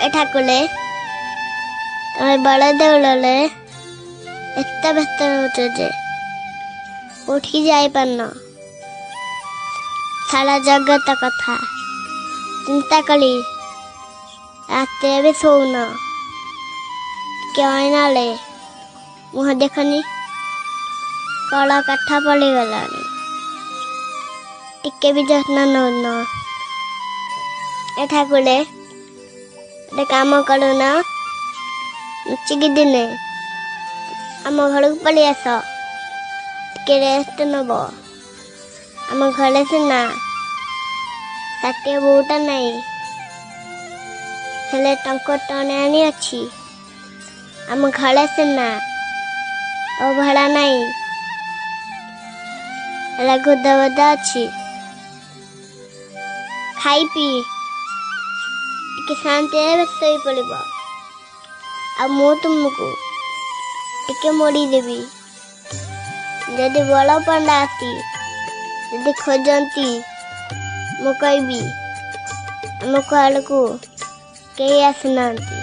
ଏଠାକୁଲେ ତମେ ବଡ଼ ଦେଉଳରେ ଏତେ ବ୍ୟସ୍ତ ରହୁଛ ଯେ କୋଉଠିକି ଯାଇପାରୁନ। ସାରା ଜଗତ କଥା ଚିନ୍ତା କଲି ରାତିରେ ବି ଶୋଉନ। ଟିକେ ଅଇନାଳେ ମୁହଁ ଦେଖନି, କଳ କାଠ ପଡ଼ିଗଲାଣି। ଟିକେ ବି ଯତ୍ନ ନଉନ। ଏଠାକୁଲେ ଗୋଟେ କାମ କରୁନ, ଲୁଚିକି ଦିନେ ଆମ ଘରକୁ ପଳେଇ ଆସ, ଟିକେ ରେଷ୍ଟ ନବ। ଆମ ଘରେ ସିନା ଷାଠିଏ ବୋଉଟା ନାହିଁ, ହେଲେ ଟଙ୍କା ଟଣେ ଆଣି ଅଛି। ଆମ ଘରେ ସିନା ଅବହେଳା ନାହିଁ, ହେଲେ ଗୁଦ ଗୁଦ ଅଛି। ଖାଇ ପିଇ ଟିକେ ଶାନ୍ତିରେ ଶୋଇ ପଡ଼ିବ, ଆଉ ମୁଁ ତୁମକୁ ଟିକେ ମୋଡ଼ିଦେବି। ଯଦି ବଳ ପଣ୍ଡା ଆସି ଯଦି ଖୋଜନ୍ତି, ମୁଁ କହିବି ଆମ ଆଡ଼କୁ କେହି ଆସିନାହାନ୍ତି।